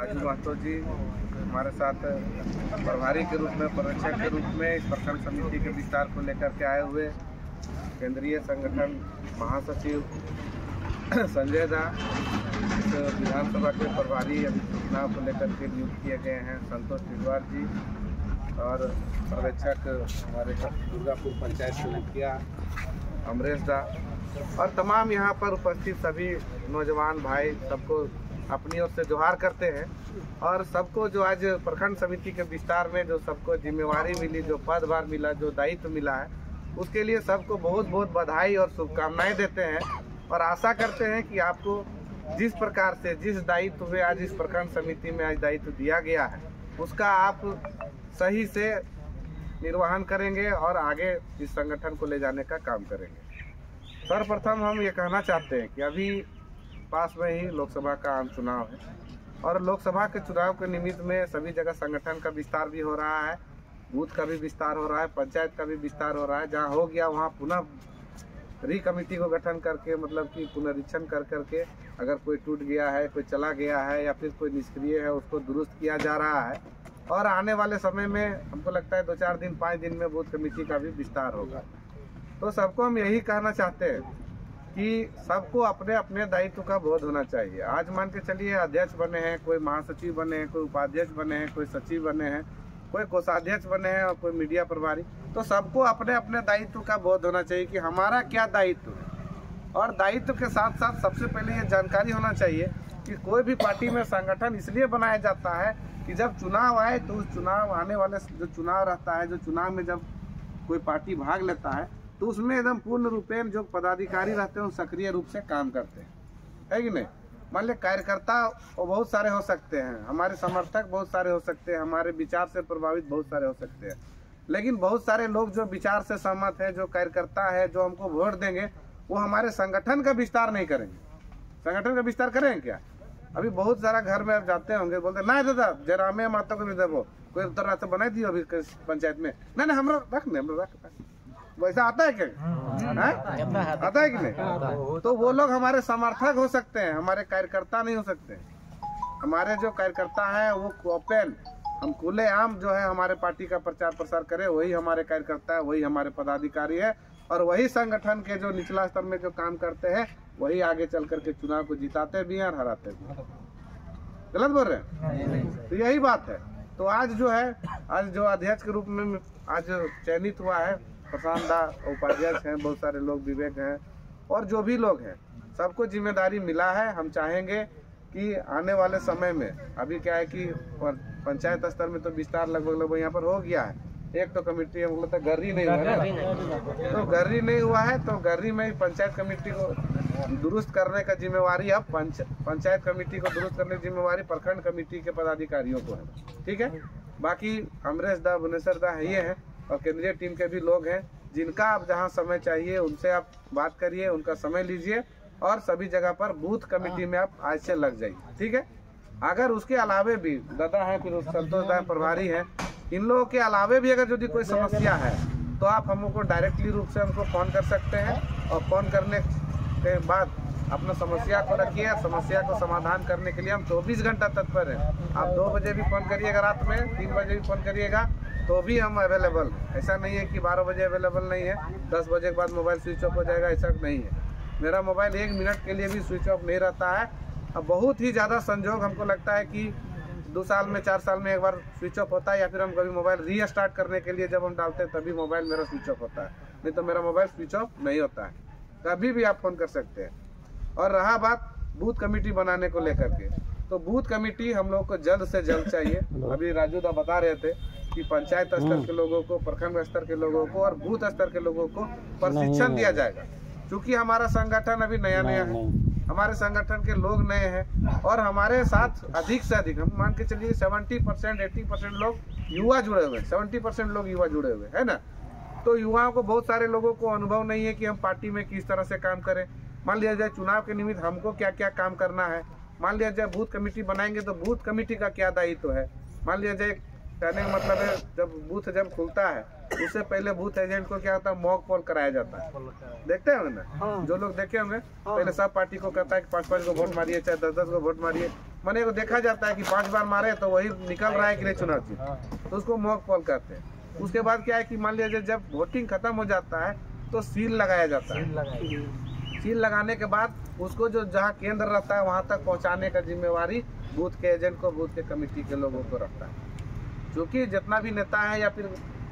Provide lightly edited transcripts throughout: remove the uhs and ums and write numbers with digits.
राजू महतो जी हमारे साथ प्रभारी के रूप में, पर्यवेक्षक के रूप में इस प्रखंड समिति के विस्तार को लेकर के आए हुए केंद्रीय संगठन महासचिव संजय दा, विधानसभा के प्रभारी चुनाव को लेकर के नियुक्त किए गए हैं संतोष टिडवार जी, और पर्यवेक्षक हमारे दुर्गापुर पंचायत के मुखिया अमरेश दा, और तमाम यहाँ पर उपस्थित सभी नौजवान भाई सबको अपनी ओर से जोहार करते हैं। और सबको जो आज प्रखंड समिति के विस्तार में जो सबको जिम्मेवारी मिली, जो पदभार मिला, जो दायित्व मिला है, उसके लिए सबको बहुत बहुत बधाई और शुभकामनाएं देते हैं। और आशा करते हैं कि आपको जिस प्रकार से जिस दायित्व में आज इस प्रखंड समिति में आज दायित्व दिया गया है, उसका आप सही से निर्वहन करेंगे और आगे इस संगठन को ले जाने का काम करेंगे। सर्वप्रथम हम ये कहना चाहते हैं कि अभी पास में ही लोकसभा का आम चुनाव है, और लोकसभा के चुनाव के निमित्त में सभी जगह संगठन का विस्तार भी हो रहा है, बूथ का भी विस्तार हो रहा है, पंचायत का भी विस्तार हो रहा है। जहाँ हो गया वहाँ पुनः कमेटी को गठन करके, मतलब कि पुनरीक्षण कर करके अगर कोई टूट गया है, कोई चला गया है या फिर कोई निष्क्रिय है, उसको दुरुस्त किया जा रहा है। और आने वाले समय में हमको लगता है 2-4 दिन 5 दिन में बूथ कमेटी का भी विस्तार होगा। तो सबको हम यही कहना चाहते हैं कि सबको अपने अपने दायित्व का बोध होना चाहिए। आज मान के चलिए अध्यक्ष बने हैं, कोई महासचिव बने हैं, कोई उपाध्यक्ष बने हैं, कोई सचिव बने हैं, कोई कोषाध्यक्ष बने हैं और कोई मीडिया प्रभारी। तो सबको अपने अपने दायित्व का बोध होना चाहिए कि हमारा क्या दायित्व है। और दायित्व के साथ साथ सबसे पहले ये जानकारी होना चाहिए कि कोई भी पार्टी में संगठन इसलिए बनाया जाता है कि जब चुनाव आए तो उस चुनाव आने वाले जो चुनाव रहता है, जो चुनाव में जब कोई पार्टी भाग लेता है तो उसमें एकदम पूर्ण रूपेण जो पदाधिकारी रहते हैं वो सक्रिय रूप से काम करते हैं, है कि नहीं। मान लीजिए कार्यकर्ता वो बहुत सारे हो सकते हैं, हमारे समर्थक बहुत सारे हो सकते हैं, हमारे विचार से प्रभावित बहुत सारे हो सकते हैं, लेकिन बहुत सारे लोग जो विचार से सहमत है, जो कार्यकर्ता है, जो हमको वोट देंगे, वो हमारे संगठन का विस्तार नहीं करेंगे। संगठन का विस्तार करेंगे क्या? अभी बहुत सारा घर में आप जाते होंगे, बोलते ना दादा जयरामे माता को नहीं देवो, कोई उत्तर रास्ता बना दियो अभी पंचायत में, नहीं हमरा रख नहीं, हमरा रख। वैसा आता है क्या? आता है कि नहीं? तो वो लोग हमारे समर्थक हो सकते हैं, हमारे कार्यकर्ता नहीं हो सकते। हमारे जो कार्यकर्ता है वो ओपन, हम खुले आम जो है हमारे पार्टी का प्रचार प्रसार करें, वही हमारे कार्यकर्ता है, वही हमारे पदाधिकारी है, और वही संगठन के जो निचला स्तर में जो काम करते हैं वही आगे चल करके चुनाव को जिताते भी हैं और हराते भी हैं। गलत बोल रहे हैं? तो यही बात है। तो आज जो है, आज जो अध्यक्ष के रूप में आज चयनित हुआ है प्रशांत दा, उपाध्यक्ष हैं, बहुत सारे लोग विवेक हैं, और जो भी लोग हैं, सबको जिम्मेदारी मिला है। हम चाहेंगे कि आने वाले समय में, अभी क्या है कि पंचायत स्तर में तो विस्तार लगभग यहाँ पर हो गया है। एक तो कमेटी है, मतलब तो गर्री नहीं हुआ है, तो गर्री नहीं हुआ है, तो गर्री में पंचायत कमेटी को दुरुस्त करने का जिम्मेवारी अब पंचायत कमेटी को दुरुस्त करने की जिम्मेवारी प्रखंड कमेटी के पदाधिकारियों को है। ठीक है, बाकी अमरेश दा, भुवनेश्वर दा ये है, और केंद्रीय टीम के भी लोग हैं, जिनका आप जहां समय चाहिए उनसे आप बात करिए, उनका समय लीजिए, और सभी जगह पर बूथ कमेटी में आप आज से लग जाइए। ठीक है, अगर उसके अलावे भी दादा है, फिर संतोष दा प्रभारी है, इन लोगों के अलावे भी अगर यदि कोई समस्या है तो आप हमको डायरेक्टली रूप से हमको फ़ोन कर सकते हैं, और फ़ोन करने के बाद अपना समस्या को रखिए। समस्या को समाधान करने के लिए हम 24 घंटा तत्पर हैं। आप 2 बजे भी फ़ोन करिएगा, रात में 3 बजे भी फ़ोन करिएगा, तो भी हम अवेलेबल हैं। ऐसा नहीं है कि 12 बजे अवेलेबल नहीं है, 10 बजे के बाद मोबाइल स्विच ऑफ हो जाएगा, ऐसा नहीं है। मेरा मोबाइल 1 मिनट के लिए भी स्विच ऑफ नहीं रहता है। अब बहुत ही ज़्यादा संजोग हमको लगता है कि 2 साल में 4 साल में एक बार स्विच ऑफ होता है, या फिर हम कभी मोबाइल रीस्टार्ट करने के लिए जब हम डालते हैं तभी मोबाइल मेरा स्विच ऑफ होता है, नहीं तो मेरा मोबाइल स्विच ऑफ नहीं होता है। कभी भी आप फ़ोन कर सकते हैं। और रहा बात बूथ कमेटी बनाने को लेकर के, तो बूथ कमेटी हम लोग को जल्द से जल्द चाहिए। अभी राजू दा बता रहे थे कि पंचायत स्तर के लोगों को, प्रखंड स्तर के लोगों को और बूथ स्तर के लोगों को प्रशिक्षण दिया जाएगा, क्योंकि हमारा संगठन अभी नया नया है, हमारे संगठन के लोग नए हैं, और हमारे साथ अधिक से अधिक, हम मान के चलिए 70% 80% लोग युवा जुड़े हुए हैं, 70% लोग युवा जुड़े हुए है ना। तो युवाओं को, बहुत सारे लोगों को अनुभव नहीं है कि हम पार्टी में किस तरह से काम करें। मान लिया जाए चुनाव के निमित्त हमको क्या क्या काम करना है, मान लिया जाए बूथ कमेटी बनाएंगे तो बूथ कमेटी का क्या दायित्व है, मान लिया जाए कहने का मतलब है जब बूथ जब खुलता है उससे पहले बूथ एजेंट को क्या होता है, मॉक पोल कराया जाता है। देखते हैं ना, जो लोग देखे होंगे, पहले सब पार्टी को कहता है कि 5-5 को वोट मारिए, चाहे 10-10 को वोट मारिए। मैंने को देखा जाता है कि 5 बार मारे तो वही निकल रहा है कि नहीं चुनाव जीत, तो उसको मॉक पोल कहते हैं। उसके बाद क्या है कि मान लीजिए जब वोटिंग खत्म हो जाता है तो सील लगाया जाता है। सील लगाने के बाद उसको जो जहाँ केंद्र रहता है वहाँ तक पहुँचाने का जिम्मेवारी बूथ के एजेंट को, बूथ के कमेटी के लोगों को रहता है। क्योंकि जितना भी नेता है या फिर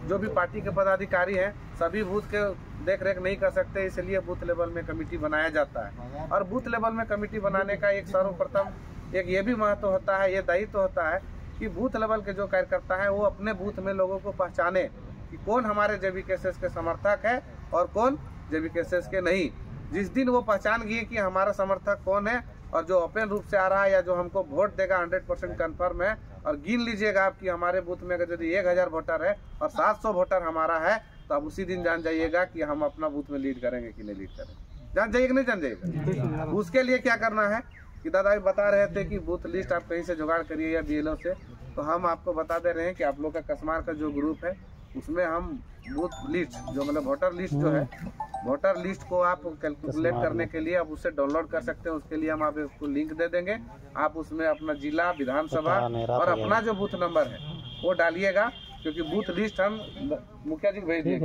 जो भी पार्टी के पदाधिकारी हैं, सभी बूथ के देख रेख नहीं कर सकते, इसलिए बूथ लेवल में कमेटी बनाया जाता है। और बूथ लेवल में कमेटी बनाने का एक सर्वप्रथम एक ये भी महत्व होता है, ये दायित्व होता है कि बूथ लेवल के जो कार्यकर्ता है वो अपने बूथ में लोगों को पहचाने कि कौन हमारे JBKSS के समर्थक है और कौन JBKSS के नहीं। जिस दिन वो पहचान गए कि हमारा समर्थक कौन है और जो ओपन रूप से आ रहा है या जो हमको वोट देगा 100% कन्फर्म है, और गिन लीजिएगा आप कि हमारे बूथ में अगर यदि 1000 वोटर है और 700 वोटर हमारा है, तो आप उसी दिन जान जाइएगा कि हम अपना बूथ में लीड करेंगे कि नहीं लीड करेंगे। जान जाइएगा नहीं जान जाइएगा। उसके लिए क्या करना है कि दादा बता रहे थे कि बूथ लिस्ट आप कहीं से जुगाड़ करिए या BLO से, तो हम आपको बता दे रहे हैं कि आप लोग का कसमार का जो ग्रुप है उसमें हम बूथ लिस्ट जो मतलब वोटर लिस्ट जो है, वोटर लिस्ट को आप कैलकुलेट करने के लिए आप उससे डाउनलोड कर सकते हैं। उसके लिए हम आपको लिंक दे देंगे, आप उसमें अपना जिला, विधानसभा और अपना जो बूथ नंबर है वो डालिएगा, क्योंकि बूथ लिस्ट हम मुखिया जी को भेज दिए,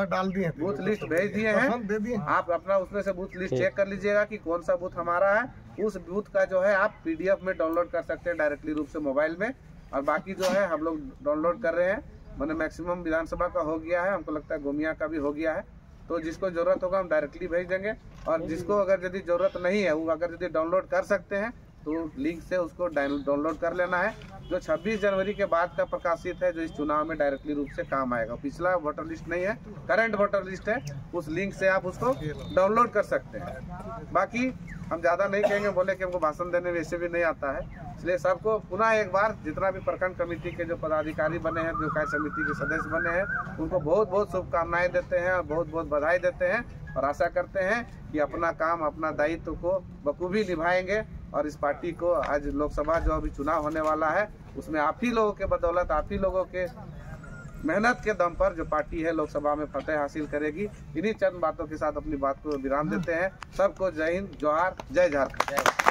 डाल दिए, बूथ लिस्ट भेज दिए हैं। आप अपना उसमें से बूथ लिस्ट चेक कर लीजिएगा कि कौन सा बूथ हमारा है। उस बूथ का जो है आप PDF में डाउनलोड कर सकते हैं डायरेक्टली रूप से मोबाइल में, और बाकी जो है हम लोग डाउनलोड कर रहे हैं। मैंने मैक्सिमम विधानसभा का हो गया है, हमको लगता है गोमिया का भी हो गया है। तो जिसको जरूरत होगा हम डायरेक्टली भेज देंगे, और जिसको अगर यदि जरूरत नहीं है वो अगर यदि डाउनलोड कर सकते हैं तो लिंक से उसको डाउनलोड कर लेना है, जो 26 जनवरी के बाद का प्रकाशित है, जो इस चुनाव में डायरेक्टली रूप से काम आएगा। पिछला वोटर लिस्ट नहीं है, करंट वोटर लिस्ट है, उस लिंक से आप उसको डाउनलोड कर सकते हैं। बाकी हम ज़्यादा नहीं कहेंगे, बोले कि हमको भाषण देने वैसे भी नहीं आता है, इसलिए सबको पुनः एक बार जितना भी प्रखंड कमेटी के जो पदाधिकारी बने हैं, जो कार्य समिति के सदस्य बने हैं, उनको बहुत बहुत शुभकामनाएं देते हैं और बहुत बहुत बधाई देते हैं, और आशा करते हैं कि अपना काम, अपना दायित्व को बखूबी निभाएंगे। और इस पार्टी को आज लोकसभा जो अभी चुनाव होने वाला है उसमें आप ही लोगों के बदौलत, आप ही लोगों के मेहनत के दम पर जो पार्टी है लोकसभा में फतेह हासिल करेगी। इन्हीं चंद बातों के साथ अपनी बात को विराम देते हैं। सबको जय हिंद, जोहार, जय झारखंड।